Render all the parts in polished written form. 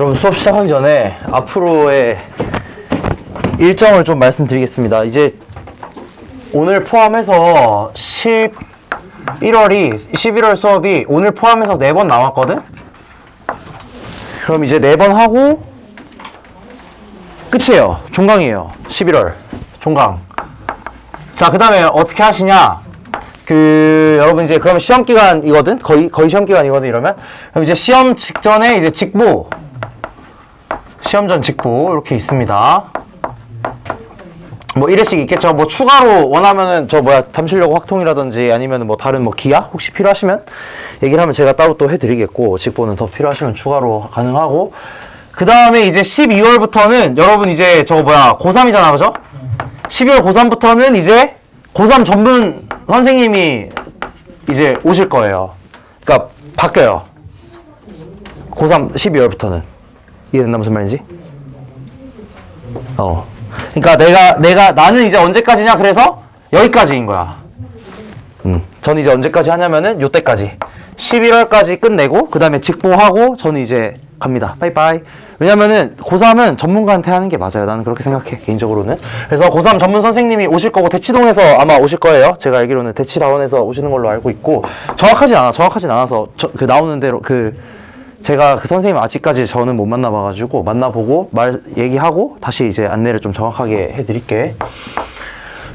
여러분 수업 시작하기 전에 앞으로의 일정을 좀 말씀드리겠습니다. 이제 오늘 포함해서 11월 수업이 오늘 포함해서 4번 남았거든? 그럼 이제 4번 하고 끝이에요. 종강이에요. 11월 종강. 자, 그 다음에 어떻게 하시냐? 여러분 이제 그러면 시험 기간이거든? 거의 시험 기간이거든, 이러면? 그럼 이제 시험 직전에 이제 직보. 시험 전 직보, 이렇게 있습니다. 뭐, 1회씩 있겠죠. 뭐, 추가로 원하면은, 잠실여고 확통이라든지 아니면 뭐, 다른 뭐, 기아? 혹시 필요하시면 얘기를 하면 제가 따로 또 해드리겠고, 직보는 더 필요하시면 추가로 가능하고, 그 다음에 이제 12월부터는 여러분 이제 고3이잖아, 그죠? 12월 고3부터는 이제 고3 전문 선생님이 이제 오실 거예요. 그러니까 바뀌어요. 고3 12월부터는. 이해됐나 무슨 말인지? 그러니까 나는 이제 언제까지냐? 그래서 여기까지인 거야. 저는 이제 언제까지 하냐면은 요때까지. 11월까지 끝내고 그 다음에 직보하고 저는 이제 갑니다. 빠이빠이. 왜냐면은 고3은 전문가한테 하는 게 맞아요. 나는 그렇게 생각해, 개인적으로는. 그래서 고3 전문 선생님이 오실 거고 대치동에서 아마 오실 거예요. 제가 알기로는 대치다원에서 오시는 걸로 알고 있고, 정확하진 않아서 나오는 대로 제가 그 선생님 아직까지 저는 못 만나봐가지고 만나보고 얘기하고 다시 이제 안내를 좀 정확하게 해드릴게.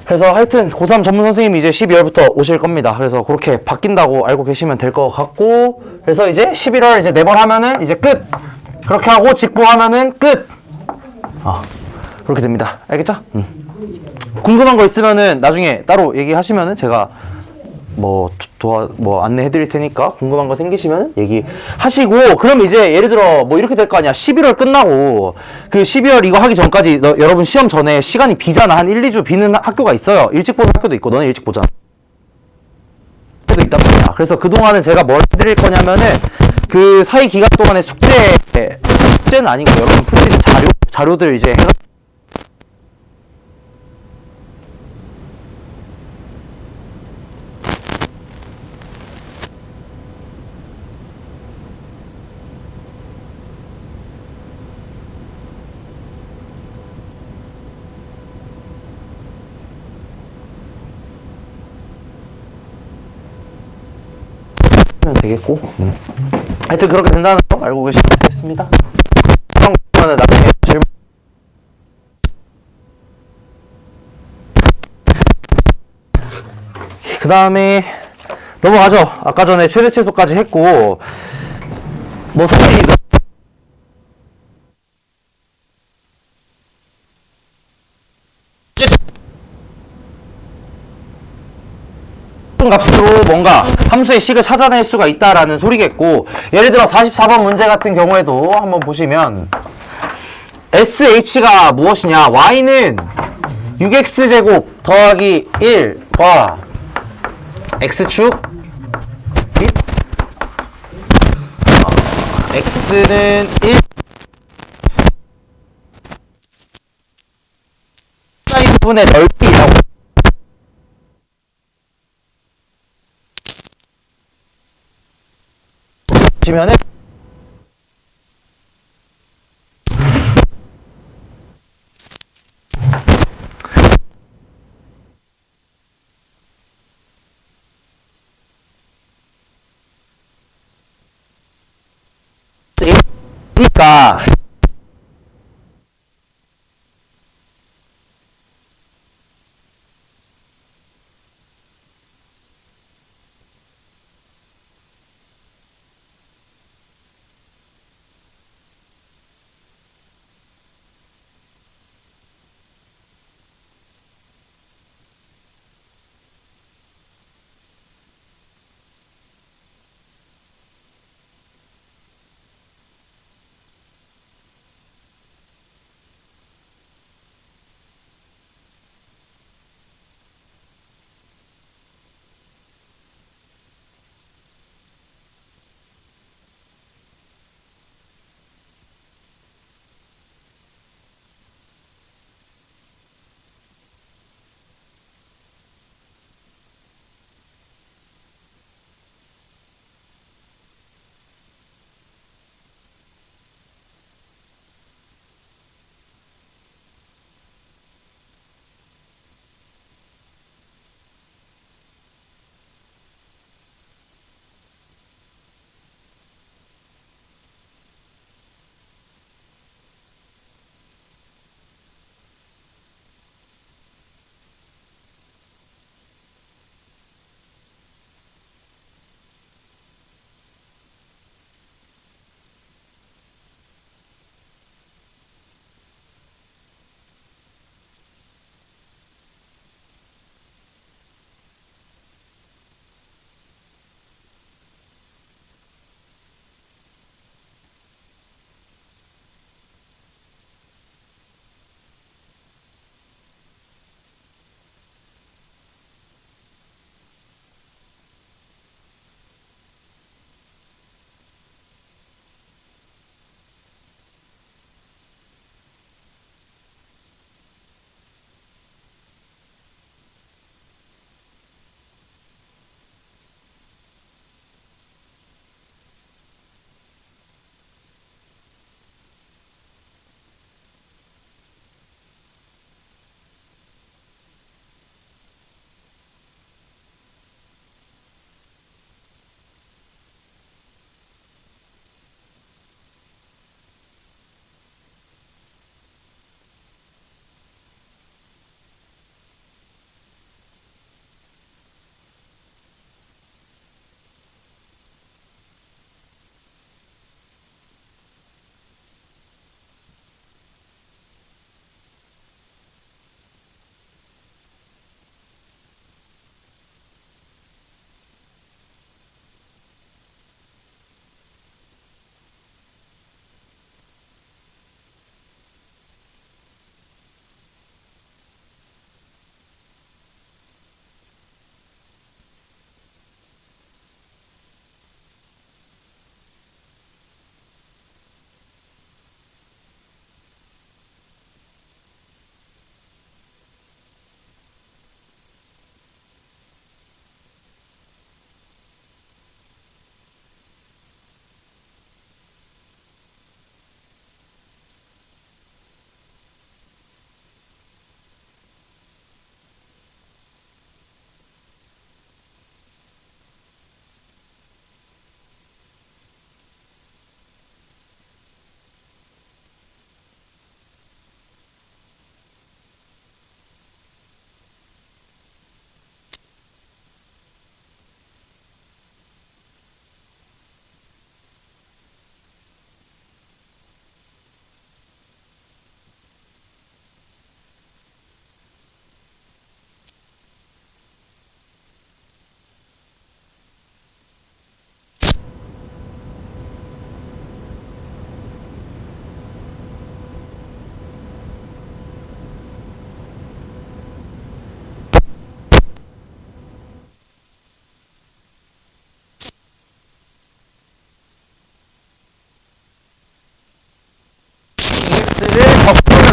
그래서 하여튼 고3 전문 선생님이 이제 12월부터 오실 겁니다. 그래서 그렇게 바뀐다고 알고 계시면 될 것 같고, 그래서 이제 11월 이제 4번 하면은 이제 끝! 그렇게 하고 직보하면은 끝! 그렇게 됩니다. 알겠죠? 궁금한 거 있으면은 나중에 따로 얘기하시면은 제가 안내해 드릴 테니까 궁금한 거 생기시면 얘기하시고, 그럼 이제 예를 들어 뭐 이렇게 될 거 아니야. 11월 끝나고 12월 이거 하기 전까지 여러분 시험 전에 시간이 비잖아. 한 1, 2주 비는 학교가 있어요. 일찍 보는 학교도 있고, 너는 일찍 보잖아. 학교도 있단 말이야. 그래서 그동안은 제가 뭘 해드릴 거냐면은 그 사이 기간 동안에 숙제는 아니고 여러분 풀 수 있는 자료들 이제 되겠고, 하여튼 그렇게 된다는 거 알고 계시면 되겠습니다. 그러면 나중에 질문. 그 다음에 넘어가죠. 아까 전에 최대 최소까지 했고, 선생님이 값으로 뭔가 함수의 식을 찾아낼 수가 있다라는 소리겠고, 예를 들어 44번 문제 같은 경우에도 한번 보시면 SH가 무엇이냐? Y는 6x제곱 더하기 1과 x축 및 x는 1 사이 부분의 넓이라고 보시면은 그러니까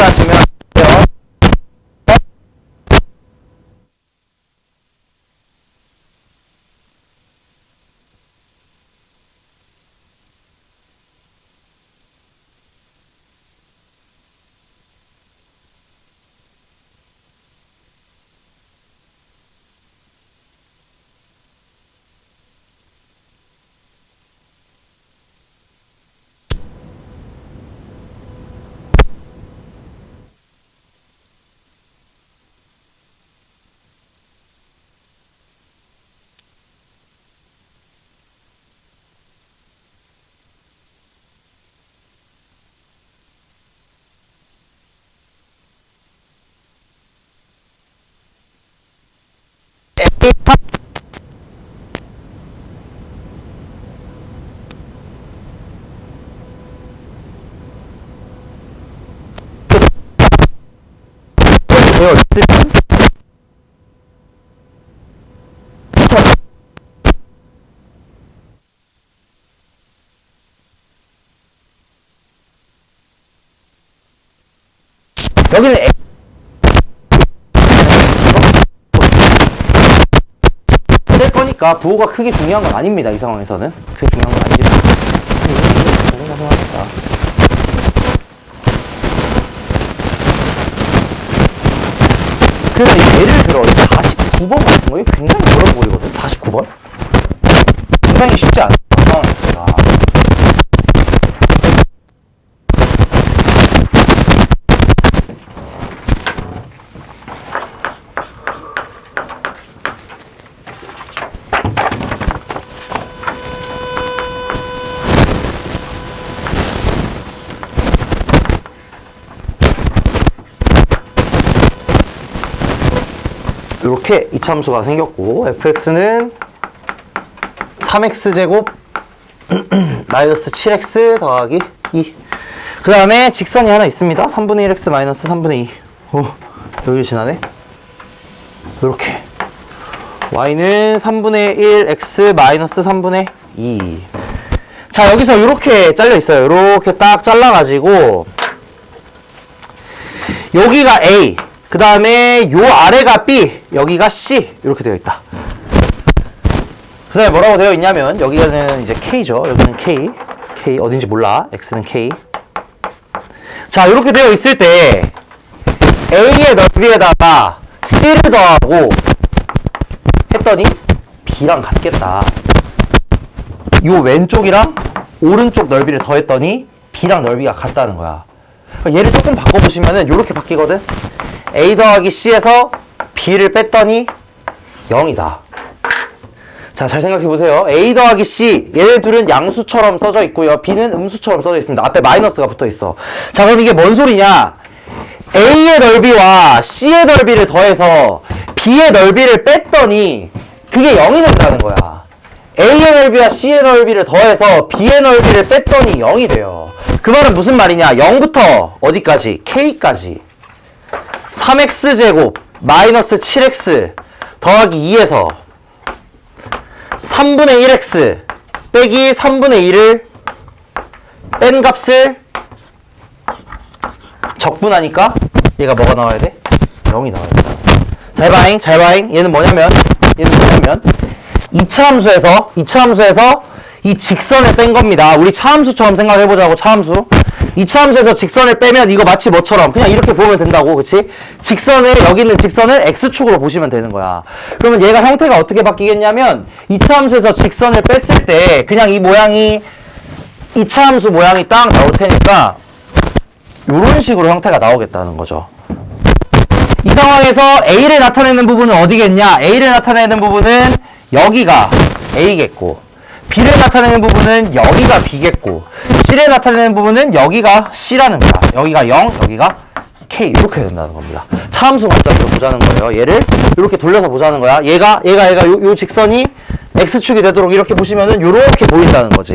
하시면 돼요. 되어 있으면 여기는 될 거니까 부호가 크게 중요한 건 아닙니다. 이 상황에서는 크게 중요한 건 아니지만 생각합니다. 그래서 예를 들어 49번 같은 거 굉장히 어려워 보이거든. 49번 굉장히 쉽지 않아 상황 자체가. 이렇게 이차함수가 생겼고 fx는 3x제곱 마이너스 7x 더하기 2. 그 다음에 직선이 하나 있습니다. 3분의 1x 마이너스 3분의 2. 여기를 지나네. 이렇게 y는 3분의 1x 마이너스 3분의 2. 자, 여기서 이렇게 잘려 있어요. 이렇게 딱 잘라가지고 여기가 a, 그 다음에 요 아래가 B, 여기가 C 이렇게 되어 있다. 그 다음에 뭐라고 되어 있냐면 여기는 이제 K죠. 여기는 K 어딘지 몰라. X는 K. 자, 이렇게 되어 있을 때 A의 넓이에다가 C를 더하고 했더니 B랑 같겠다. 요 왼쪽이랑 오른쪽 넓이를 더했더니 B랑 넓이가 같다는 거야. 얘를 조금 바꿔보시면은 요렇게 바뀌거든. A 더하기 C에서 B를 뺐더니 0이다. 자, 잘 생각해보세요. A 더하기 C, 얘네 둘은 양수처럼 써져 있고요. B는 음수처럼 써져 있습니다. 앞에 마이너스가 붙어 있어. 자, 그럼 이게 뭔 소리냐? A의 넓이와 C의 넓이를 더해서 B의 넓이를 뺐더니 그게 0이 된다는 거야. A의 넓이와 C의 넓이를 더해서 B의 넓이를 뺐더니 0이 돼요. 그 말은 무슨 말이냐? 0부터 어디까지? K까지. 3x제곱 마이너스 7x 더하기 2에서 3분의 1x 빼기 3분의 2를 뺀 값을 적분하니까 얘가 뭐가 나와야 돼? 0이 나와야 돼. 잘 봐잉. 얘는 뭐냐면 2차 함수에서 이 직선을 뺀 겁니다. 우리 차함수처럼 생각해보자고. 차함수. 2차 함수에서 직선을 빼면 이거 마치 뭐처럼 그냥 이렇게 보면 된다고. 그치? 여기 있는 직선을 x축으로 보시면 되는 거야. 그러면 얘가 형태가 어떻게 바뀌겠냐면 2차 함수에서 직선을 뺐을 때 그냥 이 모양이 2차 함수 모양이 딱 나올 테니까 이런 식으로 형태가 나오겠다는 거죠. 이 상황에서 A를 나타내는 부분은 어디겠냐? A를 나타내는 부분은 여기가 A겠고, B를 나타내는 부분은 여기가 B겠고, C를 나타내는 부분은 여기가 C라는 거야. 여기가 0, 여기가 K. 이렇게 된다는 겁니다. 차함수 관점으로 보자는 거예요. 얘를 이렇게 돌려서 보자는 거야. 얘가 요 직선이 X축이 되도록 이렇게 보시면은 요렇게 보인다는 거지.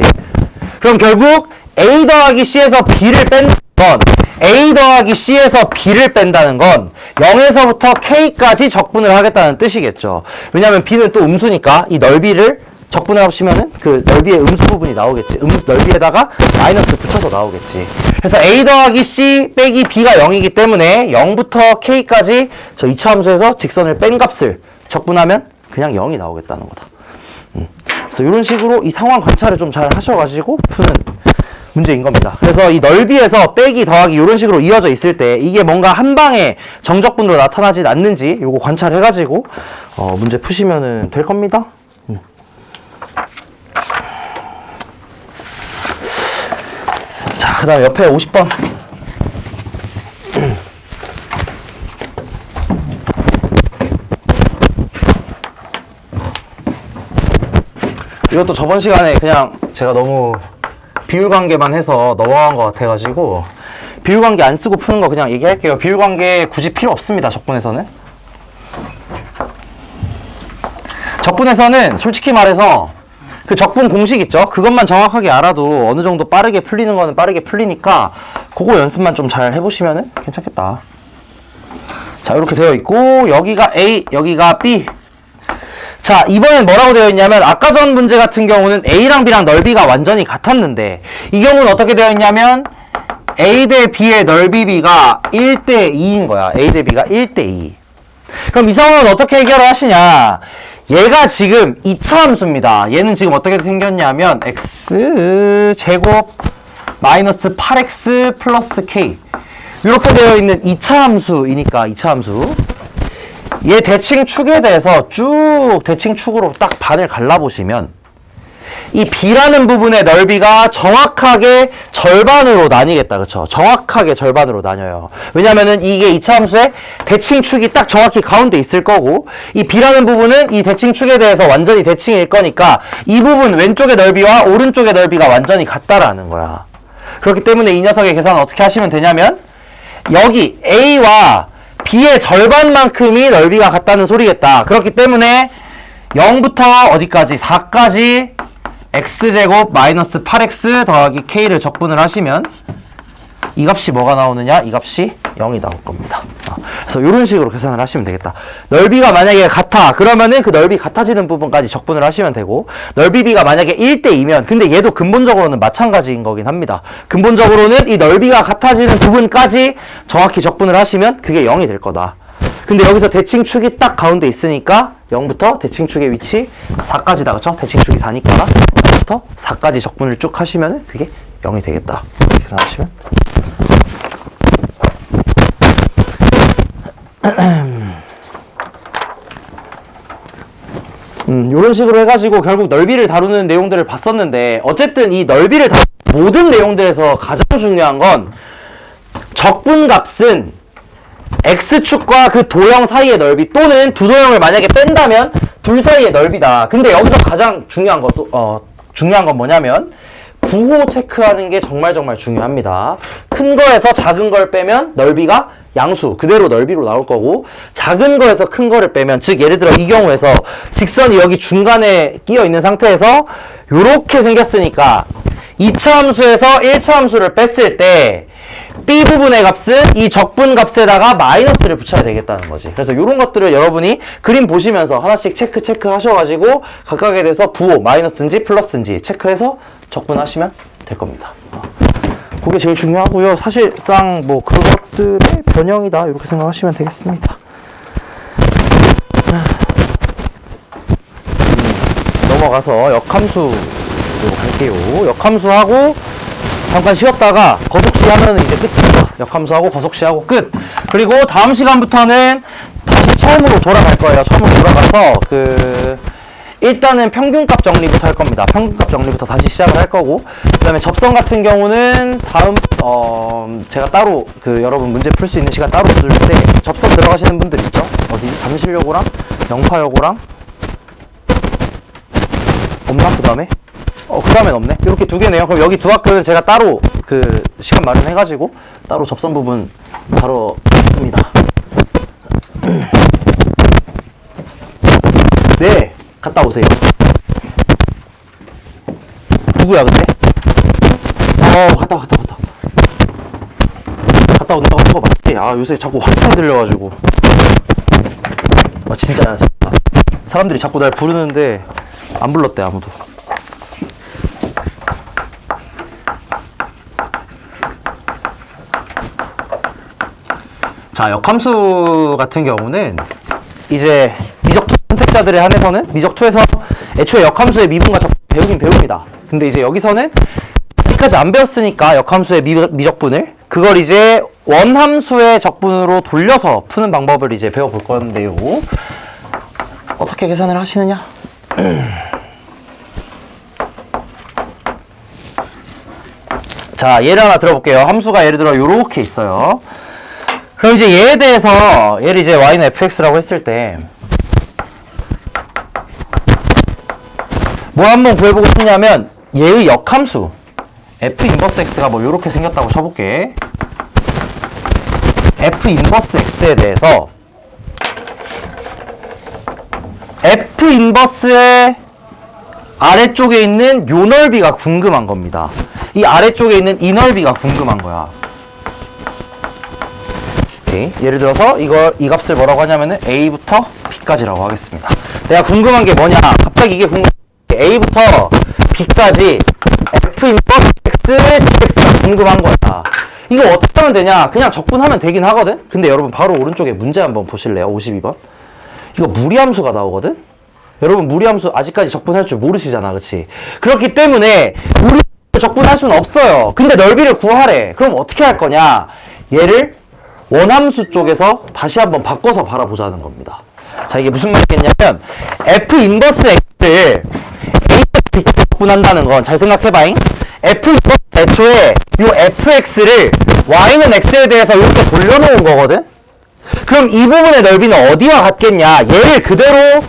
그럼 결국 A 더하기 C에서 B를 뺀다는 건, A 더하기 C에서 B를 뺀다는 건 0에서부터 K까지 적분을 하겠다는 뜻이겠죠. 왜냐면 B는 또 음수니까 이 넓이를 적분해 보시면은 그 넓이의 음수 부분이 나오겠지. 넓이에다가 마이너스 붙여서 나오겠지. 그래서 a 더하기 c 빼기 b가 0이기 때문에 0부터 k까지 저 이차 함수에서 직선을 뺀 값을 적분하면 그냥 0이 나오겠다는 거다. 그래서 이런 식으로 이 상황 관찰을 좀 잘 하셔가지고 푸는 문제인 겁니다. 그래서 이 넓이에서 빼기 더하기 이런 식으로 이어져 있을 때 이게 뭔가 한 방에 정적분으로 나타나진 않는지 요거 관찰해가지고 문제 푸시면은 될 겁니다. 자, 그 다음 옆에 50번. 이것도 저번 시간에 그냥 제가 너무 비율관계만 해서 넘어간 것 같아가지고 비율관계 안 쓰고 푸는 거 그냥 얘기할게요. 비율관계 굳이 필요 없습니다. 적분에서는. 적분에서는 솔직히 말해서 그 적분 공식 있죠? 그것만 정확하게 알아도 어느 정도 빠르게 풀리는 거는 빠르게 풀리니까 그거 연습만 좀 잘 해보시면은 괜찮겠다. 자, 이렇게 되어 있고 여기가 A, 여기가 B. 자, 이번엔 뭐라고 되어 있냐면 아까 전 문제 같은 경우는 A랑 B랑 넓이가 완전히 같았는데 이 경우는 어떻게 되어 있냐면 A 대 B의 넓이 B가 1대 2인 거야. A 대 B가 1대 2. 그럼 이 상황은 어떻게 해결을 하시냐? 얘가 지금 2차 함수입니다. 얘는 지금 어떻게 생겼냐면 x 제곱 마이너스 8x 플러스 k 이렇게 되어 있는 2차 함수이니까 2차 함수 얘 대칭축에 대해서 쭉 대칭축으로 딱 반을 갈라보시면 이 B라는 부분의 넓이가 정확하게 절반으로 나뉘겠다. 그쵸? 정확하게 절반으로 나뉘어요. 왜냐면은 이게 2차 함수의 대칭축이 딱 정확히 가운데 있을 거고 이 B라는 부분은 이 대칭축에 대해서 완전히 대칭일 거니까 이 부분 왼쪽의 넓이와 오른쪽의 넓이가 완전히 같다라는 거야. 그렇기 때문에 이 녀석의 계산은 어떻게 하시면 되냐면 여기 A와 B의 절반만큼이 넓이가 같다는 소리겠다. 그렇기 때문에 0부터 어디까지? 4까지 x제곱 마이너스 8x 더하기 k를 적분을 하시면 이 값이 뭐가 나오느냐? 이 값이 0이 나올 겁니다. 그래서 이런 식으로 계산을 하시면 되겠다. 넓이가 만약에 같아 그러면은 그 넓이 같아지는 부분까지 적분을 하시면 되고 넓이 b가 만약에 1대2면 근데 얘도 근본적으로는 마찬가지인 거긴 합니다. 근본적으로는 이 넓이가 같아지는 부분까지 정확히 적분을 하시면 그게 0이 될 거다. 근데 여기서 대칭축이 딱 가운데 있으니까 0부터 대칭축의 위치 4까지다. 그쵸? 대칭축이 4니까 0부터 4까지 적분을 쭉 하시면 그게 0이 되겠다. 이렇게 계산하시면 이런 식으로 해가지고 결국 넓이를 다루는 내용들을 봤었는데 어쨌든 이 넓이를 다루는 모든 내용들에서 가장 중요한 건 적분값은 x축과 그 도형 사이의 넓이 또는 두 도형을 만약에 뺀다면 둘 사이의 넓이다. 근데 여기서 가장 중요한 건 뭐냐면 부호 체크하는 게 정말 중요합니다. 큰 거에서 작은 걸 빼면 넓이가 양수 그대로 넓이로 나올 거고 작은 거에서 큰 거를 빼면 즉 예를 들어 이 경우에서 직선이 여기 중간에 끼어 있는 상태에서 요렇게 생겼으니까 2차 함수에서 1차 함수를 뺐을 때 B 부분의 값은 이 적분 값에다가 마이너스를 붙여야 되겠다는 거지. 그래서 이런 것들을 여러분이 그림 보시면서 하나씩 체크 하셔가지고 각각에 대해서 부호 마이너스인지 플러스인지 체크해서 적분하시면 될 겁니다. 그게 제일 중요하고요. 사실상 뭐 그것들의 변형이다 이렇게 생각하시면 되겠습니다. 넘어가서 역함수 갈게요. 역함수하고 잠깐 쉬었다가 거속시 하면 이제 끝입니다. 역함수하고 거속시하고 끝. 그리고 다음 시간부터는 다시 처음으로 돌아갈 거예요. 처음으로 돌아가서 일단은 평균값 정리부터 할 겁니다. 평균값 정리부터 다시 시작을 할 거고 그 다음에 접선 같은 경우는 다음 제가 따로 여러분 문제 풀 수 있는 시간 따로 줄 때 접선 들어가시는 분들 있죠? 어디지? 잠실여고랑 영파여고랑 없나? 그 다음에? 그 다음엔 없네. 이렇게 두 개네요. 그럼 여기 두 학교는 제가 따로 시간 마련해가지고 따로 접선 부분 바로 씁니다. 네, 갔다 오세요. 누구야 근데? 갔다 온다고 한 거 맞지? 요새 자꾸 확창 들려가지고 진짜 사람들이 자꾸 날 부르는데 안 불렀대 아무도. 자, 역함수 같은 경우는 이제 미적2 선택자들에 한해서는 미적2에서 애초에 역함수의 미분과 적분 배우긴 배웁니다. 근데 이제 여기서는 아직까지 안 배웠으니까 역함수의 미적분을 그걸 이제 원함수의 적분으로 돌려서 푸는 방법을 이제 배워볼 건데요. 어떻게 계산을 하시느냐? 자, 예를 하나 들어볼게요. 함수가 예를 들어 요렇게 있어요. 그럼 이제 얘에 대해서 얘를 이제 y는 fx라고 했을 때 뭐 한번 구해보고 싶냐면 얘의 역함수 f 인버스 x가 뭐 요렇게 생겼다고 쳐볼게. f 인버스 x에 대해서 f 인버스의 아래쪽에 있는 요 넓이가 궁금한 겁니다. 이 아래쪽에 있는 이 넓이가 궁금한 거야. 오케이. 예를 들어서 이 값을 뭐라고 하냐면은 a부터 b까지라고 하겠습니다. 내가 궁금한 게 뭐냐? 갑자기 이게 궁금한 게 a부터 b까지 f 인버스 x dx가 궁금한 거야. 이거 어떻게 하면 되냐? 그냥 적분하면 되긴 하거든? 근데 여러분 바로 오른쪽에 문제 한번 보실래요? 52번. 이거 무리함수가 나오거든? 여러분 무리함수 아직까지 적분할 줄 모르시잖아, 그치? 그렇기 때문에 무리함수 적분할 수는 없어요. 근데 넓이를 구하래. 그럼 어떻게 할 거냐? 얘를 원함수 쪽에서 다시 한번 바꿔서 바라보자는 겁니다. 자, 이게 무슨 말이겠냐면 f 인버스 x를 a, b 적분한다는 건 잘 생각해봐잉. f 인버스 애초에 요 fx를 y는 x에 대해서 이렇게 돌려놓은 거거든? 그럼 이 부분의 넓이는 어디와 같겠냐? 얘를 그대로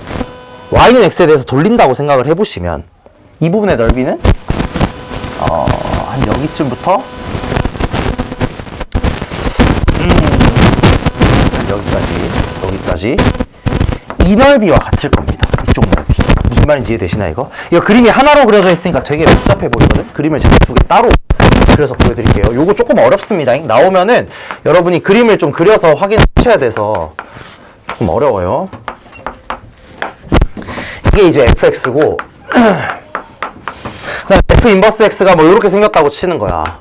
y는 x에 대해서 돌린다고 생각을 해보시면 이 부분의 넓이는 한 여기쯤부터 여기까지 이 넓이와 같을 겁니다. 이쪽 넓이. 무슨 말인지 이해되시나 이거? 이거 그림이 하나로 그려져 있으니까 되게 복잡해 보이거든? 그림을 제가 두 개 따로 그려서 보여드릴게요. 요거 조금 어렵습니다. 나오면은 여러분이 그림을 좀 그려서 확인하셔야 돼서 조금 어려워요. 이게 이제 fx고 그다음 f 인버스 x가 뭐 이렇게 생겼다고 치는 거야.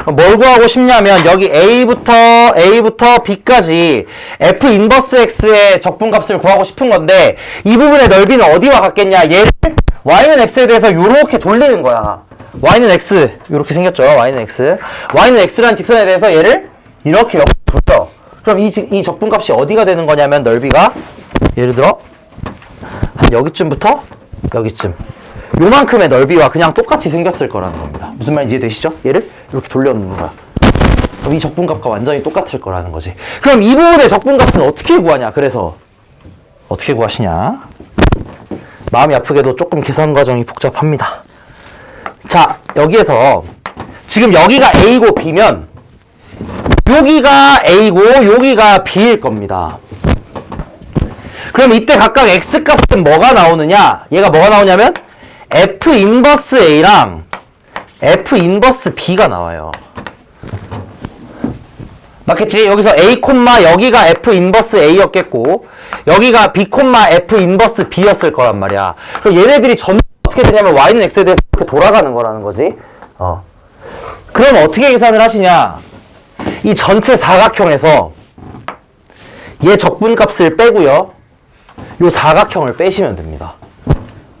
뭘 구하고 싶냐면 여기 a부터 b까지 f 인버스 x의 적분값을 구하고 싶은 건데 이 부분의 넓이는 어디와 같겠냐? 얘를 y는 x에 대해서 요렇게 돌리는 거야. y는 x 요렇게 생겼죠. y는 x라는 직선에 대해서 얘를 이렇게 돌려. 그럼 이 적분값이 어디가 되는 거냐면 넓이가 예를 들어 한 여기쯤부터 여기쯤 요만큼의 넓이와 그냥 똑같이 생겼을 거라는 겁니다. 무슨 말인지 이해되시죠? 얘를 이렇게 돌려놓는 거야. 그럼 이 적분값과 완전히 똑같을 거라는 거지. 그럼 이 부분의 적분값은 어떻게 구하냐? 그래서 어떻게 구하시냐? 마음이 아프게도 조금 계산 과정이 복잡합니다. 자, 여기에서 지금 여기가 a고 b면 여기가 a고 여기가 b일 겁니다. 그럼 이때 각각 x값은 뭐가 나오느냐? 얘가 뭐가 나오냐면 f 인버스 a랑 f 인버스 b가 나와요. 맞겠지? 여기서 a, 여기가 f 인버스 a였겠고 여기가 b, f 인버스 b였을 거란 말이야. 그럼 얘네들이 전부 어떻게 되냐면 y는 x에 대해서 이렇게 돌아가는 거라는 거지. 그럼 어떻게 계산을 하시냐? 이 전체 사각형에서 얘 적분값을 빼고요. 요 사각형을 빼시면 됩니다.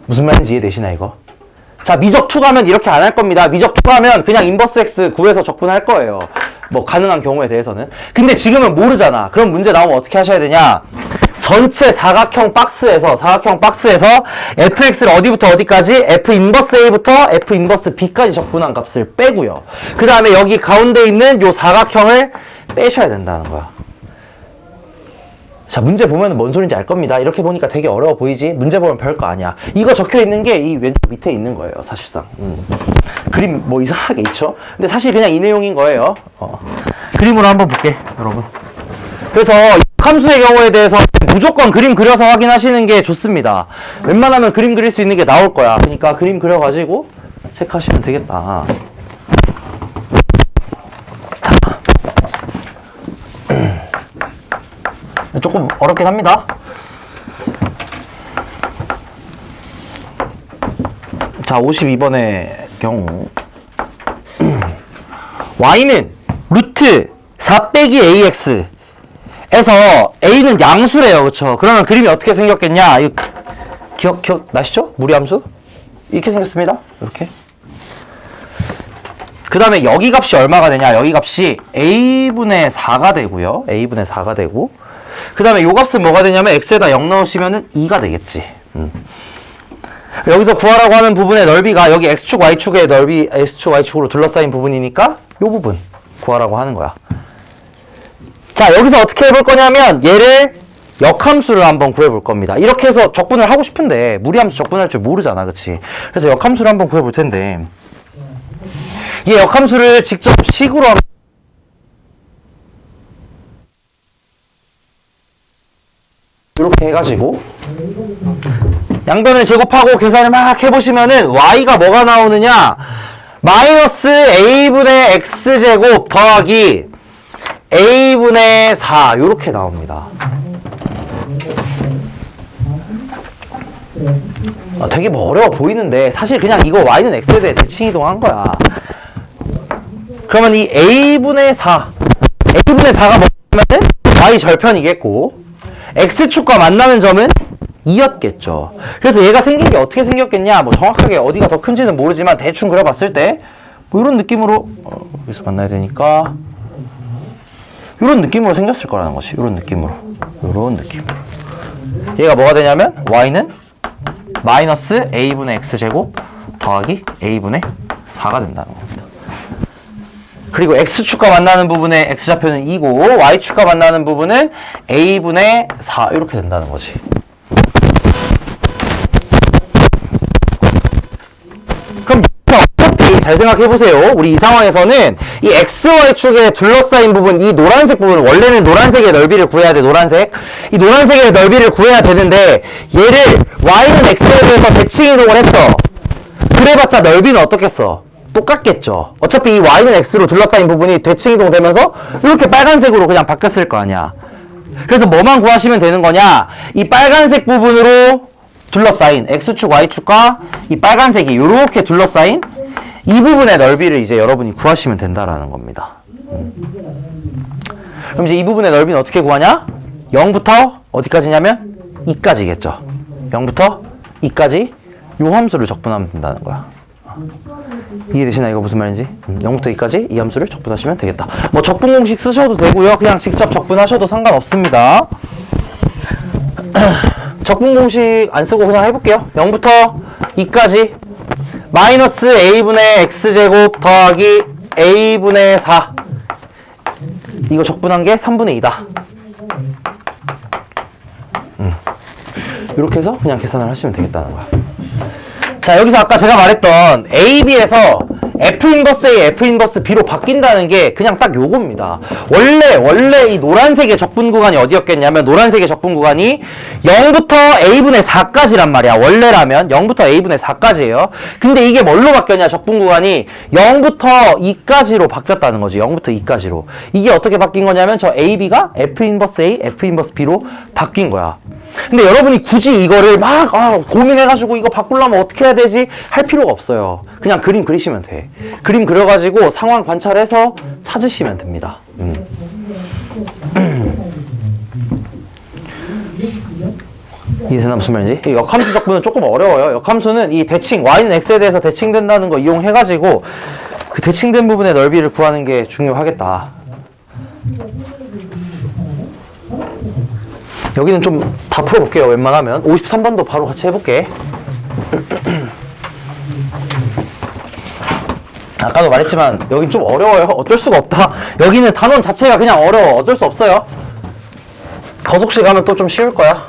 무슨 말인지 이해되시나 이거? 자, 미적2 가면 이렇게 안 할 겁니다. 미적2 가면 그냥 인버스 x 구해서 적분할 거예요. 뭐 가능한 경우에 대해서는. 근데 지금은 모르잖아. 그럼 문제 나오면 어떻게 하셔야 되냐? 전체 사각형 박스에서 fx를 어디부터 어디까지? f 인버스 a부터 f 인버스 b까지 적분한 값을 빼고요. 그 다음에 여기 가운데 있는 요 사각형을 빼셔야 된다는 거야. 자, 문제 보면 뭔 소린지 알 겁니다. 이렇게 보니까 되게 어려워 보이지? 문제 보면 별거 아니야. 이거 적혀 있는 게 이 왼쪽 밑에 있는 거예요, 사실상. 그림 뭐 이상하게 있죠? 근데 사실 그냥 이 내용인 거예요. 그림으로 한번 볼게, 여러분. 그래서 함수의 경우에 대해서 무조건 그림 그려서 확인하시는 게 좋습니다. 웬만하면 그림 그릴 수 있는 게 나올 거야. 그러니까 그림 그려가지고 체크하시면 되겠다. 조금 어렵긴 합니다. 자, 52번의 경우 y는 루트 4 빼기 ax 에서 a는 양수래요. 그쵸? 그러면 그림이 어떻게 생겼겠냐? 이거 기억나시죠? 무리함수? 이렇게 생겼습니다. 이렇게. 그 다음에 여기 값이 얼마가 되냐? 여기 값이 a분의 4가 되고요. a분의 4가 되고, 그 다음에 요 값은 뭐가 되냐면 x에다 0 넣으시면은 2가 되겠지. 여기서 구하라고 하는 부분의 넓이가 여기 x축, y축의 넓이 x축, y축으로 둘러싸인 부분이니까 요 부분 구하라고 하는 거야. 자, 여기서 어떻게 해볼 거냐면 얘를 역함수를 한번 구해볼 겁니다. 이렇게 해서 적분을 하고 싶은데 무리함수 적분할 줄 모르잖아. 그치? 그래서 역함수를 한번 구해볼 텐데, 이 역함수를 직접 식으로 한번 이렇게 해가지고 양변을 제곱하고 계산을 막 해보시면은 y가 뭐가 나오느냐, 마이너스 a분의 x제곱 더하기 a분의 4 요렇게 나옵니다. 되게 뭐 어려워 보이는데 사실 그냥 이거 y는 x에 대해 대칭 이동한 거야. 그러면 이 a분의 4 a분의 4가 뭐냐면은 y 절편이겠고 x축과 만나는 점은 2였겠죠. 그래서 얘가 생긴 게 어떻게 생겼겠냐, 뭐 정확하게 어디가 더 큰지는 모르지만 대충 그려봤을 때 뭐 이런 느낌으로 여기서 만나야 되니까 이런 느낌으로 생겼을 거라는 거지. 이런 느낌으로, 이런 느낌으로. 얘가 뭐가 되냐면 y는 마이너스 a분의 x제곱 더하기 a분의 4가 된다는 겁니다. 그리고 x축과 만나는 부분의 x좌표는 2고 y축과 만나는 부분은 a분의 4 이렇게 된다는 거지. 그럼 어차피 잘 생각해보세요. 우리 이 상황에서는 이 xy축에 둘러싸인 부분, 이 노란색 부분, 원래는 노란색의 넓이를 구해야 돼. 노란색. 이 노란색의 넓이를 구해야 되는데 얘를 y는 x에 대해서 대칭 이동을 했어. 그래봤자 넓이는 어떻겠어? 똑같겠죠. 어차피 이 y는 x로 둘러싸인 부분이 대칭 이동되면서 이렇게 빨간색으로 그냥 바뀌었을 거 아니야. 그래서 뭐만 구하시면 되는 거냐? 이 빨간색 부분으로 둘러싸인 x축, y축과 이 빨간색이 이렇게 둘러싸인 이 부분의 넓이를 이제 여러분이 구하시면 된다라는 겁니다. 그럼 이제 이 부분의 넓이는 어떻게 구하냐? 0부터 어디까지냐면 2까지겠죠. 0부터 2까지 요 함수를 적분하면 된다는 거야. 이해되시나 이거 무슨 말인지? 0부터 2까지 이 함수를 적분하시면 되겠다. 뭐 적분 공식 쓰셔도 되고요. 그냥 직접 적분하셔도 상관없습니다. 적분 공식 안 쓰고 그냥 해볼게요. 0부터 2까지 마이너스 a분의 x제곱 더하기 a분의 4 이거 적분한 게 3분의 2다. 이렇게 해서 그냥 계산을 하시면 되겠다는 거야. 자, 여기서 아까 제가 말했던 A, B에서 F 인버스 A, F 인버스 B로 바뀐다는 게 그냥 딱 요겁니다. 원래 이 노란색의 적분 구간이 어디였겠냐면 노란색의 적분 구간이 0부터 A분의 4까지란 말이야. 원래라면 0부터 A분의 4까지예요. 근데 이게 뭘로 바뀌었냐? 적분 구간이 0부터 2까지로 바뀌었다는 거지. 0부터 2까지로. 이게 어떻게 바뀐 거냐면 저 A, B가 F 인버스 A, F 인버스 B로 바뀐 거야. 근데 여러분이 굳이 이거를 막 고민해가지고 이거 바꾸려면 어떻게 해야 되지? 할 필요가 없어요. 그냥 그림 그리시면 돼. 그림 그려가지고 상황 관찰해서 찾으시면 됩니다. 이해되나 무슨 말인지? 이 역함수 적분은 조금 어려워요. 역함수는 이 대칭, y는 x에 대해서 대칭된다는 거 이용해가지고 그 대칭된 부분의 넓이를 구하는 게 중요하겠다. 여기는 좀 다 풀어볼게요. 웬만하면 53번도 바로 같이 해볼게. 아까도 말했지만 여긴 좀 어려워요. 어쩔 수가 없다. 여기는 단원 자체가 그냥 어려워. 어쩔 수 없어요. 거속식 하면 또 좀 쉬울 거야.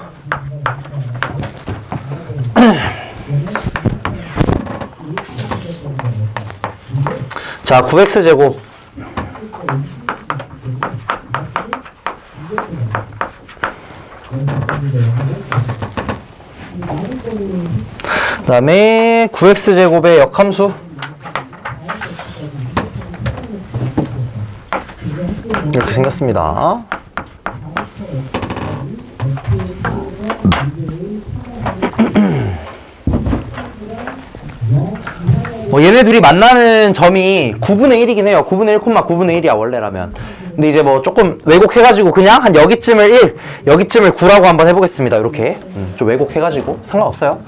자, 9x제곱 그 다음에 9x제곱의 역함수 이렇게 생겼습니다. 얘네 둘이 만나는 점이 9분의 1이긴 해요. 9분의 1, 9분의 1이야 원래라면. 근데 이제 뭐 조금 왜곡해가지고 그냥 한 여기쯤을 1, 여기쯤을 9라고 한번 해보겠습니다. 이렇게 좀 왜곡해가지고 상관없어요.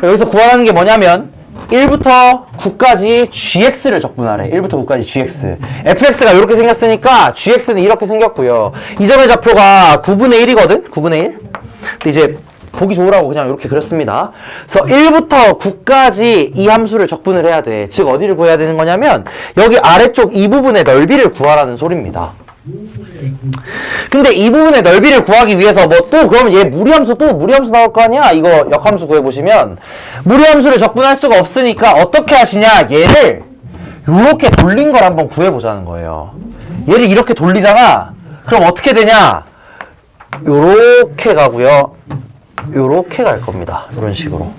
여기서 구하라는 게 뭐냐면 1부터 9까지 gx를 적분하래. 1부터 9까지 gx. fx가 이렇게 생겼으니까 gx는 이렇게 생겼고요. 이 점의 좌표가 9분의 1이거든? 9분의 1? 근데 이제 보기 좋으라고 그냥 이렇게 그렸습니다. 그래서 1부터 9까지 이 함수를 적분을 해야 돼. 즉 어디를 구해야 되는 거냐면 여기 아래쪽 이 부분의 넓이를 구하라는 소리입니다. 근데 이 부분의 넓이를 구하기 위해서 뭐 또 그러면 얘 무리함수 또 무리함수 나올 거 아니야? 이거 역함수 구해보시면 무리함수를 적분할 수가 없으니까 어떻게 하시냐? 얘를 요렇게 돌린 걸 한번 구해보자는 거예요. 얘를 이렇게 돌리잖아? 그럼 어떻게 되냐? 요렇게 가고요. 요렇게 갈 겁니다. 이런 식으로.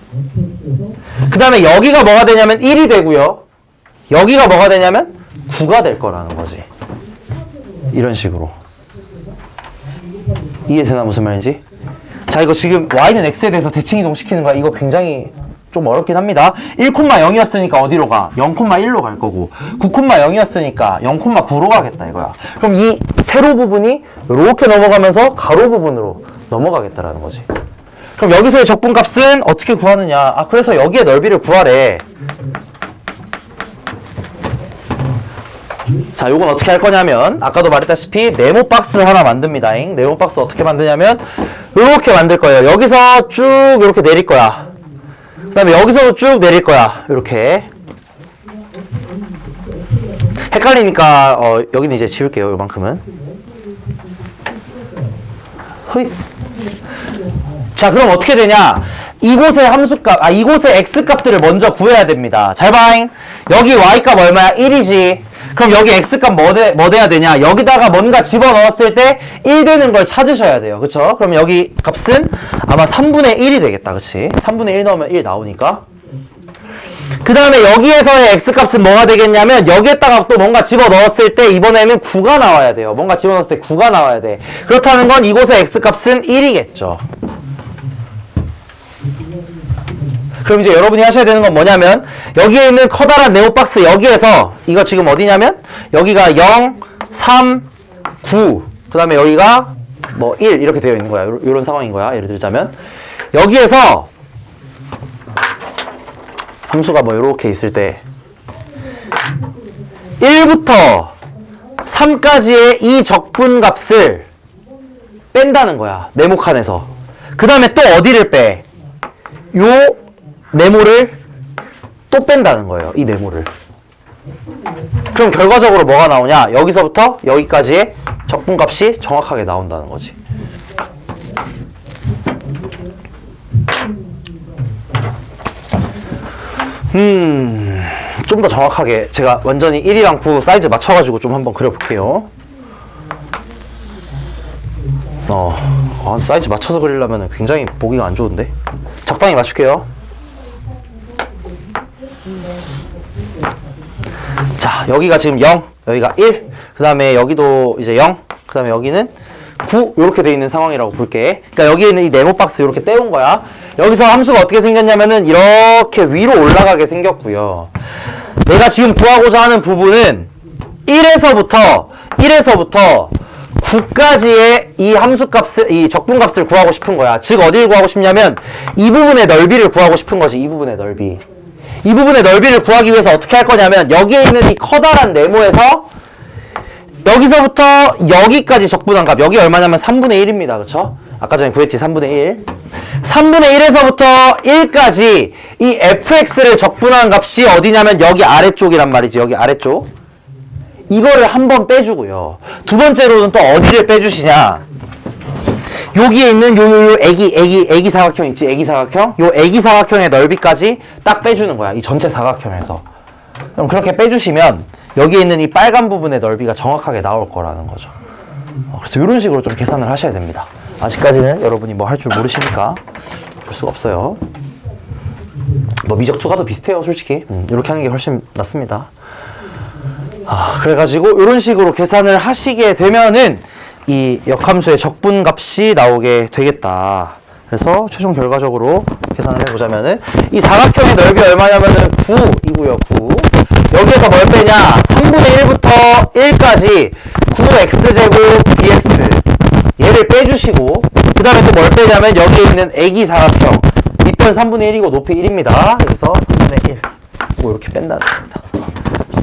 그 다음에 여기가 뭐가 되냐면 1이 되고요. 여기가 뭐가 되냐면 9가 될 거라는 거지. 이런 식으로. 이해되나 무슨 말인지? 자, 이거 지금 y는 x에 대해서 대칭 이동시키는 거야. 이거 굉장히 좀 어렵긴 합니다. 1,0이었으니까 어디로 가? 0,1로 갈 거고 9,0이었으니까 0,9로 가겠다 이거야. 그럼 이 세로 부분이 이렇게 넘어가면서 가로 부분으로 넘어가겠다라는 거지. 그럼 여기서의 적분값은 어떻게 구하느냐? 아, 그래서 여기의 넓이를 구하래. 자, 요건 어떻게 할 거냐면 아까도 말했다시피 네모 박스 하나 만듭니다. 네모 박스 어떻게 만드냐면 요렇게 만들 거예요. 여기서 쭉 이렇게 내릴 거야. 그 다음에 여기서도 쭉 내릴 거야. 이렇게. 헷갈리니까 여기는 이제 지울게요. 요만큼은. 허이. 자, 그럼 어떻게 되냐? 이곳의 함수값, 이곳의 x값들을 먼저 구해야 됩니다. 잘 봐잉. 여기 y값 얼마야? 1이지. 그럼 여기 x값 뭐 돼야 되냐? 여기다가 뭔가 집어넣었을 때 1 되는 걸 찾으셔야 돼요. 그쵸? 그럼 여기 값은 아마 3분의 1이 되겠다. 그치? 3분의 1 넣으면 1 나오니까. 그 다음에 여기에서의 x값은 뭐가 되겠냐면 여기에다가 또 뭔가 집어넣었을 때 이번에는 9가 나와야 돼요. 뭔가 집어넣었을 때 9가 나와야 돼. 그렇다는 건 이곳의 x값은 1이겠죠. 그럼 이제 여러분이 하셔야 되는 건 뭐냐면 여기에 있는 커다란 네모박스 여기에서 이거 지금 어디냐면 여기가 0, 3, 9 그 다음에 여기가 뭐 1 이렇게 되어 있는 거야. 요런 상황인 거야. 예를 들자면 여기에서 함수가 뭐 이렇게 있을 때 1부터 3까지의 이 적분값을 뺀다는 거야. 네모칸에서. 그 다음에 또 어디를 빼? 요 네모를 또 뺀다는 거예요. 이 네모를. 그럼 결과적으로 뭐가 나오냐? 여기서부터 여기까지의 적분값이 정확하게 나온다는 거지. 좀 더 정확하게 제가 완전히 1이랑 9 사이즈 맞춰가지고 좀 한번 그려볼게요. 사이즈 맞춰서 그리려면 굉장히 보기가 안 좋은데? 적당히 맞출게요. 자, 여기가 지금 0, 여기가 1, 그 다음에 여기도 이제 0, 그 다음에 여기는 9, 이렇게 돼 있는 상황이라고 볼게. 그러니까 여기에 있는 이 네모 박스 이렇게 떼온 거야. 여기서 함수가 어떻게 생겼냐면은 이렇게 위로 올라가게 생겼고요. 내가 지금 구하고자 하는 부분은 1에서부터 9까지의 이 함수값을, 이 적분값을 구하고 싶은 거야. 즉, 어디를 구하고 싶냐면 이 부분의 넓이를 구하고 싶은 거지. 이 부분의 넓이. 이 부분의 넓이를 구하기 위해서 어떻게 할 거냐면 여기에 있는 이 커다란 네모에서 여기서부터 여기까지 적분한 값. 여기 얼마냐면 3분의 1입니다. 그쵸? 아까 전에 구했지. 3분의 1. 3분의 1에서부터 1까지 이 fx를 적분한 값이 어디냐면 여기 아래쪽이란 말이지. 여기 아래쪽. 이거를 한번 빼주고요. 두 번째로는 또 어디를 빼주시냐. 여기에 있는 요 애기 사각형 있지? 애기 사각형? 요 애기 사각형의 넓이까지 딱 빼주는 거야. 이 전체 사각형에서. 그럼 그렇게 빼주시면 여기에 있는 이 빨간 부분의 넓이가 정확하게 나올 거라는 거죠. 그래서 이런 식으로 좀 계산을 하셔야 됩니다. 아직까지는 여러분이 뭐 할 줄 모르시니까 볼 수가 없어요. 뭐 미적 투과도 비슷해요, 솔직히. 이렇게 하는 게 훨씬 낫습니다. 그래가지고 이런 식으로 계산을 하시게 되면은 이 역함수의 적분값이 나오게 되겠다 그래서 최종 결과적으로 계산을 해보자면은 이 사각형의 넓이 얼마냐면은 9이고요. 9. 여기에서 뭘 빼냐? 3분의 1부터 1까지 9x제곱 dx 얘를 빼주시고 그 다음에 또 뭘 빼냐면 여기에 있는 애기 사각형 밑변 3분의 1이고 높이 1입니다. 그래서 3분의 1 뭐 이렇게 뺀다는 겁니다.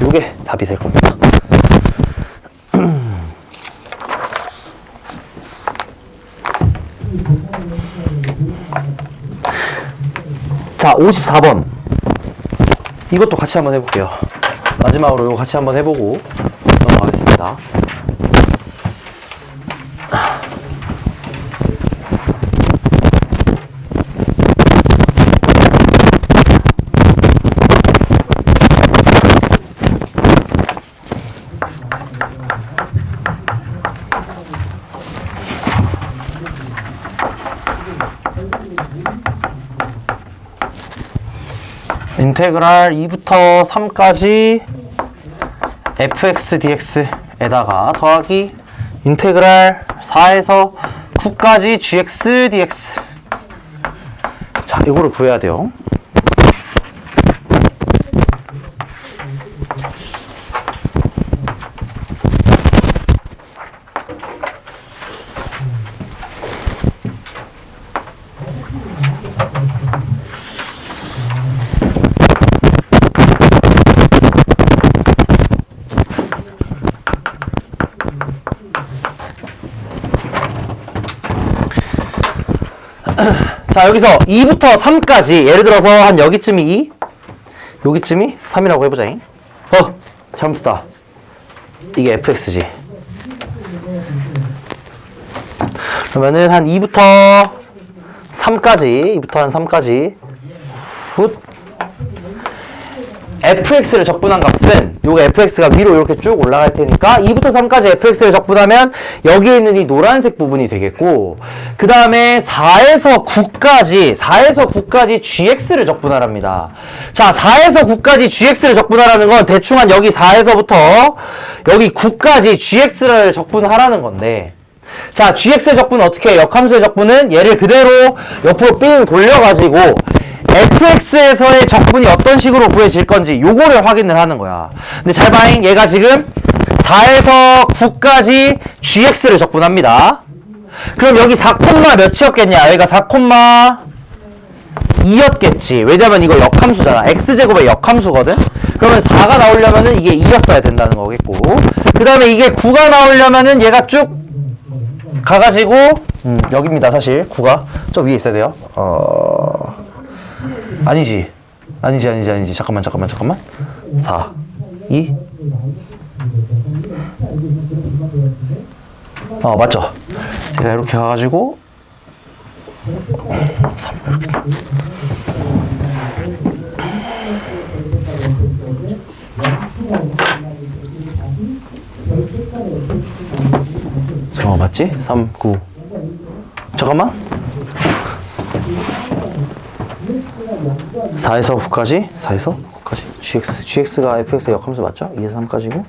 이게 답이 될 겁니다. 자, 54번. 이것도 같이 한번 해볼게요. 마지막으로 이거 같이 한번 해보고 넘어가겠습니다. 인테그랄 2부터 3까지 fx dx에다가 더하기 인테그랄 4에서 9까지 gx dx. 자, 이거를 구해야 돼요. 자, 여기서 2부터 3까지 예를 들어서 한 여기쯤이 2 여기쯤이 3이라고 해보자잉. 잘못했다. 이게 fx지. 그러면은 한 2부터 3까지 굿. fx를 적분한 값은 요거 fx가 위로 이렇게 쭉 올라갈 테니까 2부터 3까지 fx를 적분하면 여기에 있는 이 노란색 부분이 되겠고, 그 다음에 4에서 9까지 gx를 적분하랍니다. 자, 4에서 9까지 gx를 적분하라는 건 대충 한 여기 4에서부터 여기 9까지 gx를 적분하라는 건데, 자, gx의 적분은 어떻게 해요? 역함수의 적분은 얘를 그대로 옆으로 삥 돌려가지고 fx에서의 적분이 어떤 식으로 구해질 건지 요거를 확인을 하는 거야. 근데 잘 봐잉. 얘가 지금 4에서 9까지 gx를 적분합니다. 그럼 여기 4, 몇이었겠냐? 여기가 4,2였겠지. 왜냐면 이거 역함수잖아. x제곱의 역함수거든? 그러면 4가 나오려면은 이게 2였어야 된다는 거겠고, 그 다음에 이게 9가 나오려면은 얘가 쭉 가가지고 여기입니다. 사실 9가 저 위에 있어야 돼요. 아니지. 잠깐만. 4, 2. 맞죠? 제가 이렇게 가가지고 3 이렇게. 맞지? 3, 9. 잠깐만. 4에서 9까지 gx가 fx의 역함수 맞죠? 2에서 3까지고.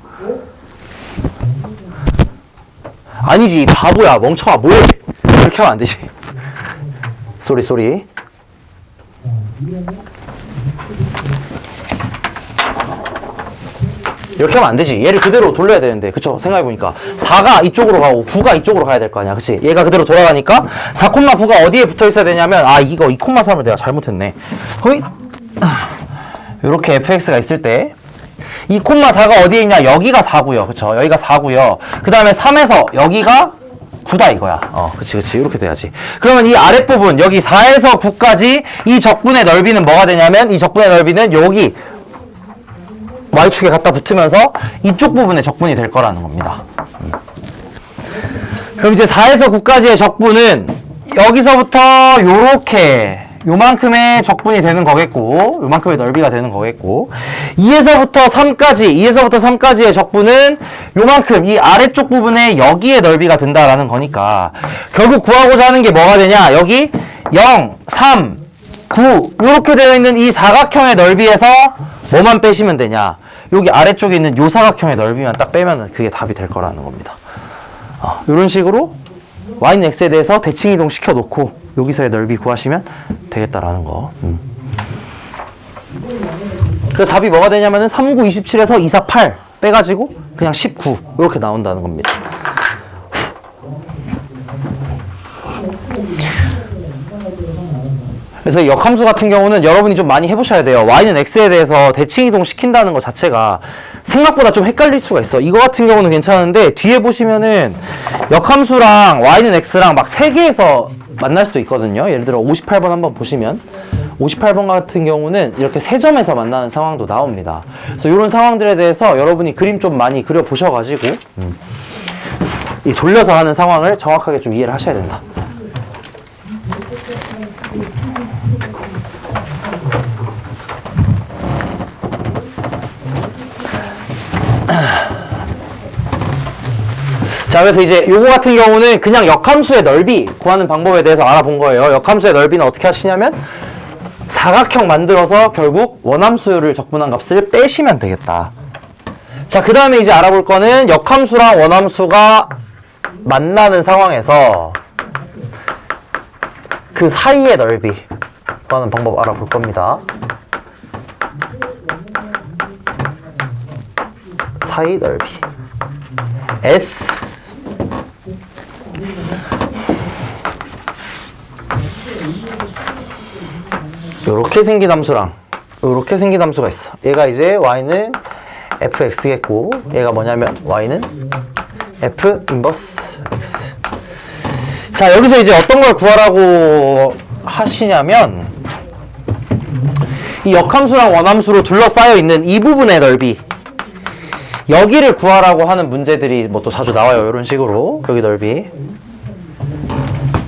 아니지, 바보야, 멍청아, 뭐해? 이렇게 하면 안 되지. 쏘리. 이렇게 하면 안 되지. 얘를 그대로 돌려야 되는데, 그쵸? 생각해보니까 4가 이쪽으로 가고 9가 이쪽으로 가야 될 거 아니야, 그치? 얘가 그대로 돌아가니까 4,9가 어디에 붙어 있어야 되냐면, 이거 2,3을 내가 잘못했네. 요렇게 fx가 있을 때 2,4가 어디에 있냐? 여기가 4고요, 그쵸? 여기가 4고요. 그 다음에 3에서 여기가 9다 이거야. 그치. 이렇게 돼야지. 그러면 이 아랫부분, 여기 4에서 9까지 이 적분의 넓이는 뭐가 되냐면, 이 적분의 넓이는 여기 Y축에 갖다 붙으면서 이쪽 부분의 적분이 될 거라는 겁니다. 그럼 이제 4에서 9까지의 적분은 여기서부터 요렇게 요만큼의 적분이 되는 거겠고, 요만큼의 넓이가 되는 거겠고, 2에서부터 3까지의 적분은 요만큼 이 아래쪽 부분에 여기에 넓이가 든다라는 거니까, 결국 구하고자 하는 게 뭐가 되냐? 여기 0, 3, 9 요렇게 되어 있는 이 사각형의 넓이에서 뭐만 빼시면 되냐? 여기 아래쪽에 있는 요 사각형의 넓이만 딱 빼면은 그게 답이 될 거라는 겁니다. 이런 식으로 y는 x에 대해서 대칭 이동 시켜놓고 여기서의 넓이 구하시면 되겠다라는 거. 그래서 답이 뭐가 되냐면은 39, 27에서 2, 4, 8 빼가지고 그냥 19 이렇게 나온다는 겁니다. 그래서 역함수 같은 경우는 여러분이 좀 많이 해보셔야 돼요. y는 x에 대해서 대칭 이동 시킨다는 것 자체가 생각보다 좀 헷갈릴 수가 있어. 이거 같은 경우는 괜찮은데 뒤에 보시면은 역함수랑 y는 x랑 막 3개에서 만날 수도 있거든요. 예를 들어 58번 한번 보시면 58번 같은 경우는 이렇게 3점에서 만나는 상황도 나옵니다. 그래서 이런 상황들에 대해서 여러분이 그림 좀 많이 그려보셔가지고 이 돌려서 하는 상황을 정확하게 좀 이해를 하셔야 된다. 자, 그래서 이제 요거 같은 경우는 그냥 역함수의 넓이 구하는 방법에 대해서 알아본 거예요. 역함수의 넓이는 어떻게 하시냐면 사각형 만들어서 결국 원함수를 적분한 값을 빼시면 되겠다. 자, 그 다음에 이제 알아볼 거는 역함수랑 원함수가 만나는 상황에서 그 사이의 넓이 구하는 방법 알아볼 겁니다. 사이 넓이 S 요렇게 생긴 함수랑 요렇게 생긴 함수가 있어. 얘가 이제 y는 fx겠고 얘가 뭐냐면 y는 f 인버스 x. 자, 여기서 이제 어떤 걸 구하라고 하시냐면 이 역함수랑 원함수로 둘러싸여 있는 이 부분의 넓이 여기를 구하라고 하는 문제들이 뭐 또 자주 나와요. 이런 식으로 여기 넓이.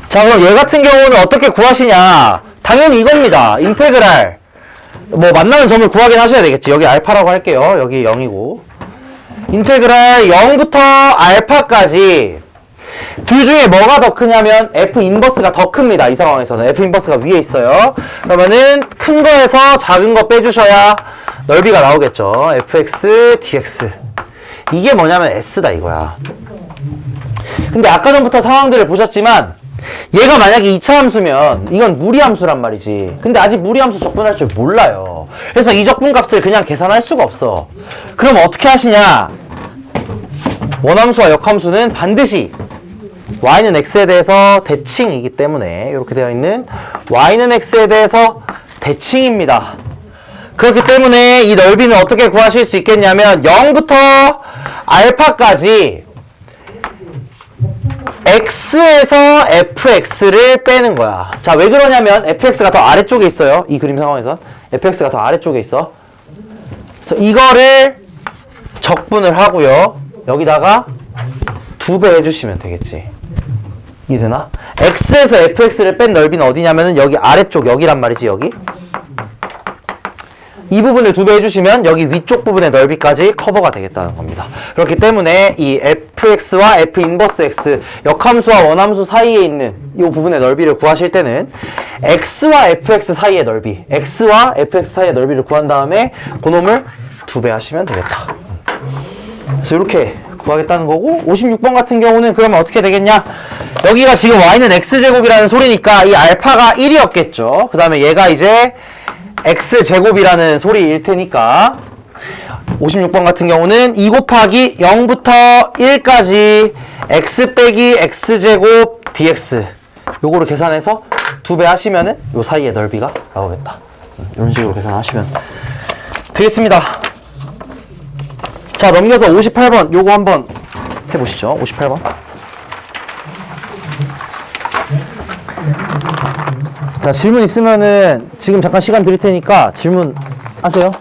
자, 그럼 얘 같은 경우는 어떻게 구하시냐? 당연히 이겁니다. 인테그랄 뭐 만나는 점을 구하긴 하셔야 되겠지. 여기 알파라고 할게요. 여기 0이고 인테그랄 0부터 알파까지 둘 중에 뭐가 더 크냐면 f 인버스가 더 큽니다. 이 상황에서는 f 인버스가 위에 있어요. 그러면은 큰 거에서 작은 거 빼주셔야 넓이가 나오겠죠. fx dx 이게 뭐냐면 s다 이거야. 근데 아까 전부터 상황들을 보셨지만 얘가 만약에 2차 함수면 이건 무리함수란 말이지. 근데 아직 무리함수 적분할 줄 몰라요. 그래서 이 적분값을 그냥 계산할 수가 없어. 그럼 어떻게 하시냐? 원함수와 역함수는 반드시 y는 x에 대해서 대칭이기 때문에 이렇게 되어 있는 y는 x에 대해서 대칭입니다. 그렇기 때문에 이 넓이는 어떻게 구하실 수 있겠냐면 0부터 알파까지 x에서 fx를 빼는 거야. 자, 왜 그러냐면 fx가 더 아래쪽에 있어요. 이 그림 상황에선 fx가 더 아래쪽에 있어. 그래서 이거를 적분을 하고요. 여기다가 2배 해주시면 되겠지. 이해되나? x에서 fx를 뺀 넓이는 어디냐면은 여기 아래쪽 여기란 말이지. 여기 이 부분을 2배 해주시면 여기 위쪽 부분의 넓이까지 커버가 되겠다는 겁니다. 그렇기 때문에 이 fx와 f 인버스 x 역함수와 원함수 사이에 있는 이 부분의 넓이를 구하실 때는 x와 fx 사이의 넓이 x와 fx 사이의 넓이를 구한 다음에 그놈을 2배 하시면 되겠다. 그래서 이렇게 구하겠다는 거고 56번 같은 경우는 그러면 어떻게 되겠냐? 여기가 지금 y는 x제곱이라는 소리니까 이 알파가 1이었겠죠. 그 다음에 얘가 이제 x제곱이라는 소리일 테니까 56번 같은 경우는 2 곱하기 0부터 1까지 x 빼기 x제곱 dx 요거를 계산해서 2배 하시면은 요 사이의 넓이가 나오겠다. 이런 식으로 계산하시면 되겠습니다. 자, 넘겨서 58번 요거 한번 해보시죠. 58번. 자, 질문 있으면은 지금 잠깐 시간 드릴 테니까 질문 하세요.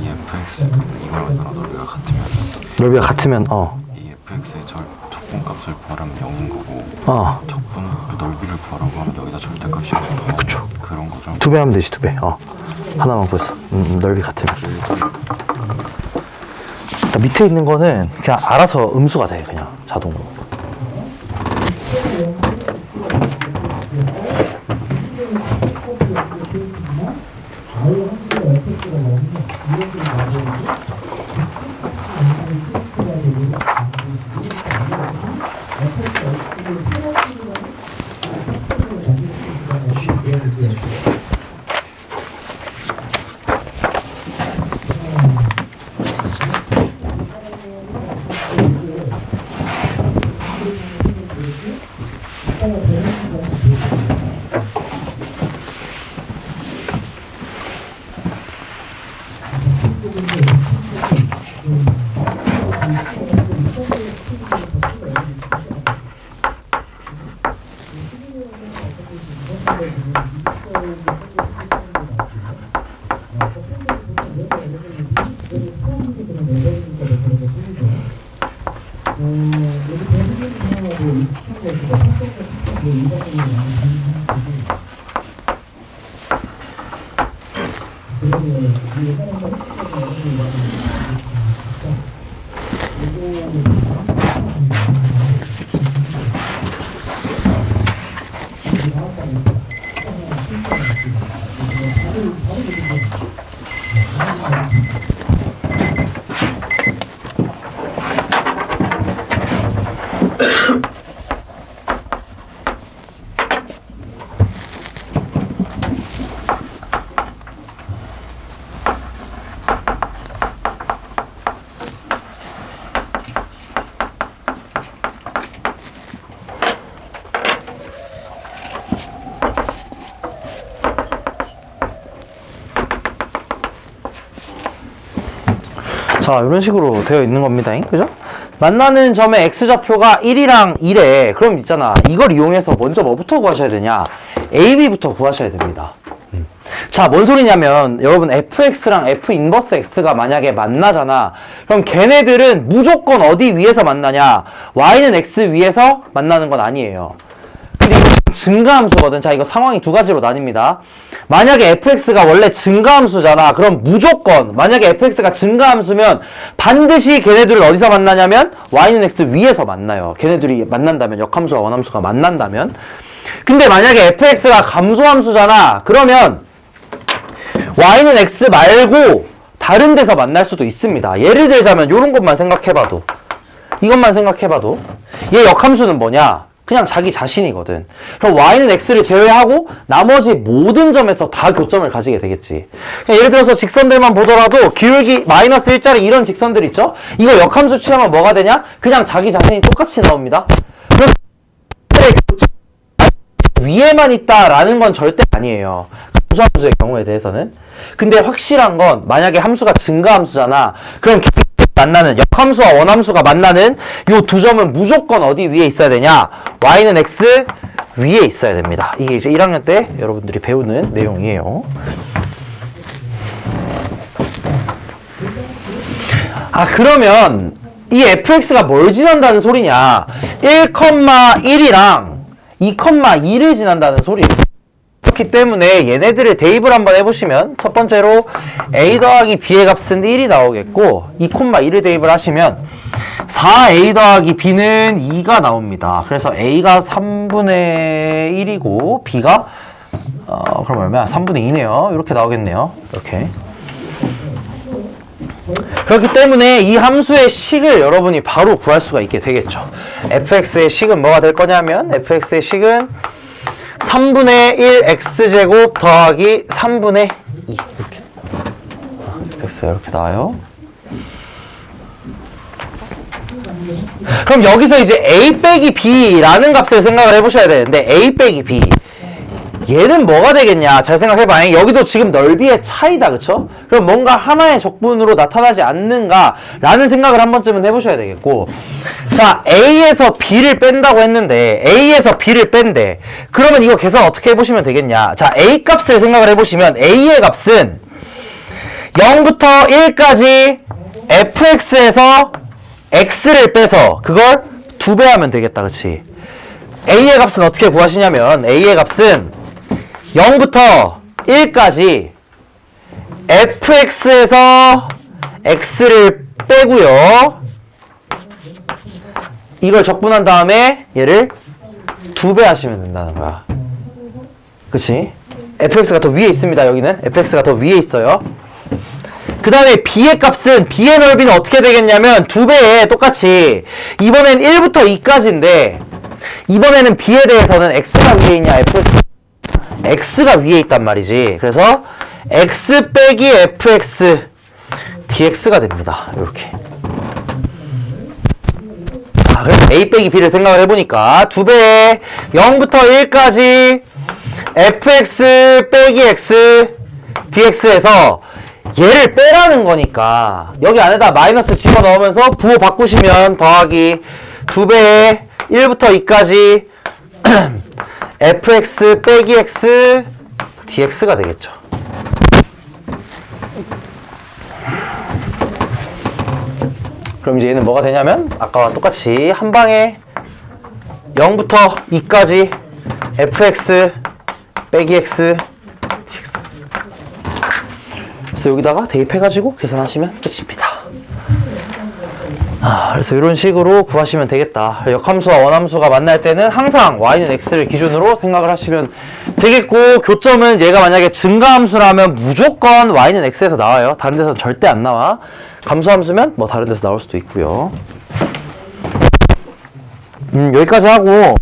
EFX 이걸 만들어 넓이가 같으면 넓이가 같으면 EFX의 적분값을 구하라면 0인 거고 적분 넓이를 구하라고 하면 여기다 절대값이 있어서 그쵸. 그런 거죠. 2배 하면 되지 2배. 하나만 구했어. 넓이 같으면. 그러니까 밑에 있는 거는 그냥 알아서 음수가 돼 그냥 자동으로. 자, 이런 식으로 되어 있는 겁니다. 그죠? 만나는 점의 x좌표가 1이랑 1에 그럼 있잖아. 이걸 이용해서 먼저 뭐부터 구하셔야 되냐? AB부터 구하셔야 됩니다. 자, 뭔 소리냐면 여러분 fx랑 f 인버스 x가 만약에 만나잖아. 그럼 걔네들은 무조건 어디 위에서 만나냐? y는 x 위에서 만나는 건 아니에요. 근데 이거 증가함수거든. 자, 이거 상황이 두 가지로 나뉩니다. 만약에 fx가 원래 증가함수잖아. 그럼 무조건 만약에 fx가 증가함수면 반드시 걔네들을 어디서 만나냐면 y는 x 위에서 만나요. 걔네들이 만난다면, 역함수와 원함수가 만난다면. 근데 만약에 fx가 감소함수잖아. 그러면 y는 x 말고 다른 데서 만날 수도 있습니다. 예를 들자면 이런 것만 생각해봐도, 이것만 생각해봐도 얘 역함수는 뭐냐? 그냥 자기 자신이거든. 그럼 y는 x를 제외하고 나머지 모든 점에서 다 교점을 가지게 되겠지. 예를 들어서 직선들만 보더라도 기울기 마이너스 1짜리 이런 직선들 있죠? 이거 역함수 취하면 뭐가 되냐? 그냥 자기 자신이 똑같이 나옵니다. 그럼 위에만 있다라는 건 절대 아니에요. 감소함수의 경우에 대해서는. 근데 확실한 건 만약에 함수가 증가함수잖아. 그럼 만나는 역함수와 원함수가 만나는 요 두 점은 무조건 어디 위에 있어야 되냐? y는 x 위에 있어야 됩니다. 이게 이제 1학년 때 여러분들이 배우는 내용이에요. 아, 그러면 이 fx가 뭘 지난다는 소리냐? 1,1이랑 2,2를 지난다는 소리예요. 그렇기 때문에 얘네들을 대입을 한번 해보시면 첫 번째로 a 더하기 b의 값은 1이 나오겠고 2,2를 대입을 하시면 4a 더하기 b는 2가 나옵니다. 그래서 a가 3분의 1이고 b가 그럼 얼마야? 3분의 2네요. 이렇게 나오겠네요. 이렇게. 그렇기 때문에 이 함수의 식을 여러분이 바로 구할 수가 있게 되겠죠. fx의 식은 뭐가 될 거냐면 fx의 식은 3분의 1 x제곱 더하기 3분의 2 이렇게 fx가 이렇게 나와요. 그럼 여기서 이제 a 빼기 b라는 값을 생각을 해보셔야 되는데 a 빼기 b 얘는 뭐가 되겠냐? 잘 생각해봐. 여기도 지금 넓이의 차이다, 그쵸? 그럼 뭔가 하나의 적분으로 나타나지 않는가? 라는 생각을 한 번쯤은 해보셔야 되겠고. 자, A에서 B를 뺀다고 했는데, A에서 B를 뺀대. 그러면 이거 계산 어떻게 해보시면 되겠냐? 자, A 값을 생각을 해보시면, A의 값은 0부터 1까지 fx에서 x를 빼서 그걸 2배 하면 되겠다, 그치? A의 값은 어떻게 구하시냐면, A의 값은 0부터 1까지 fx에서 x를 빼고요. 이걸 적분한 다음에 얘를 2배 하시면 된다는 거야. 그치? fx가 더 위에 있습니다. 여기는 fx가 더 위에 있어요. 그 다음에 b의 값은 b의 넓이는 어떻게 되겠냐면 2배에 똑같이 이번엔 1부터 2까지인데 이번에는 b에 대해서는 x가 위에 있냐 x가 위에 있단 말이지. 그래서 x 빼기 fx dx가 됩니다. 이렇게. 자, 그래서 a 빼기 b를 생각을 해보니까 2배에 0부터 1까지 fx 빼기 x dx에서 얘를 빼라는 거니까 여기 안에다 마이너스 집어넣으면서 부호 바꾸시면 더하기 2배에 1부터 2까지 fx 빼기 x dx가 되겠죠. 그럼 이제 얘는 뭐가 되냐면 아까와 똑같이 한 방에 0부터 2까지 fx 빼기 x dx. 그래서 여기다가 대입해가지고 계산하시면 끝입니다. 그래서 이런 식으로 구하시면 되겠다. 역함수와 원함수가 만날 때는 항상 y는 x를 기준으로 생각을 하시면 되겠고, 교점은 얘가 만약에 증가함수라면 무조건 y는 x에서 나와요. 다른 데서는 절대 안 나와. 감소함수면 뭐 다른 데서 나올 수도 있고요. 여기까지 하고